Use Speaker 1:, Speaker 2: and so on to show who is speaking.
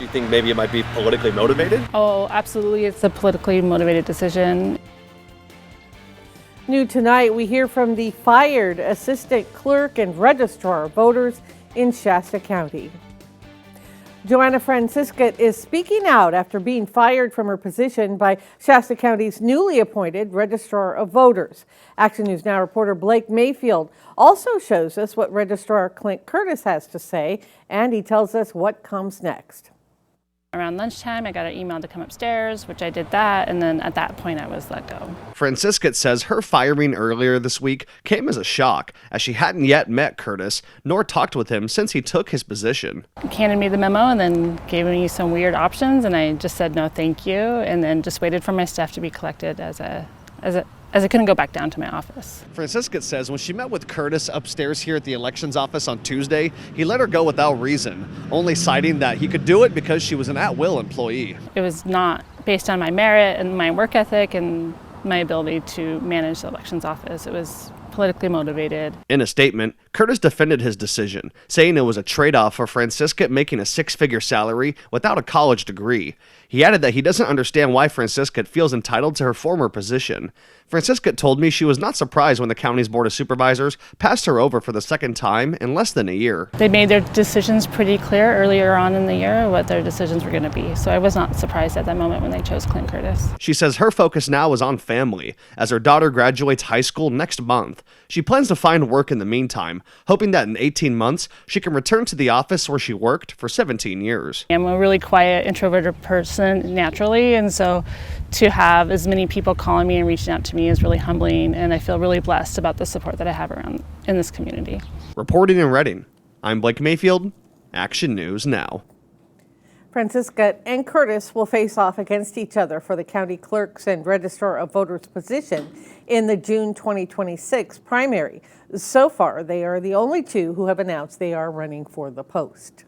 Speaker 1: Do you think maybe it might be politically motivated?
Speaker 2: Oh, absolutely. It's a politically motivated decision.
Speaker 3: New tonight, we hear from the fired assistant clerk and registrar of voters in Shasta County. Joanna Francescut is speaking out after being fired from her position by Shasta County's newly appointed Registrar of Voters. Action News Now reporter Blake Mayfield also shows us what Registrar Clint Curtis has to say, and he tells us what comes next.
Speaker 2: Around lunchtime, I got an email to come upstairs, which I did that, and then at that point I was let go.
Speaker 4: Francescut says her firing earlier this week came as a shock, as she hadn't yet met Curtis nor talked with him since he took his position.
Speaker 2: He handed me the memo and then gave me some weird options, and I just said no thank you, and then just waited for my stuff to be collected as I couldn't go back down to my office.
Speaker 4: Francescut says when she met with Curtis upstairs here at the elections office on Tuesday, he let her go without reason, only citing that he could do it because she was an at-will employee.
Speaker 2: It was not based on my merit and my work ethic and my ability to manage the elections office. It was politically motivated.
Speaker 4: In a statement, Curtis defended his decision, saying it was a trade-off for Francescut making a six-figure salary without a college degree. He added that he doesn't understand why Francescut feels entitled to her former position. Francescut told me she was not surprised when the county's Board of Supervisors passed her over for the second time in less than a year.
Speaker 2: They made their decisions pretty clear earlier on in the year what their decisions were going to be, so I was not surprised at that moment when they chose Clint Curtis.
Speaker 4: She says her focus now is on family, as her daughter graduates high school next month. She plans to find work in the meantime, hoping that in 18 months she can return to the office where she worked for 17 years.
Speaker 2: I'm a really quiet, introverted person naturally, and so to have as many people calling me and reaching out to me is really humbling, and I feel really blessed about the support that I have around in this community.
Speaker 4: Reporting in Reading, I'm Blake Mayfield, Action News Now.
Speaker 3: Francescut and Curtis will face off against each other for the county clerk's and registrar of voters position in the June 2026 primary. So far, they are the only two who have announced they are running for the post.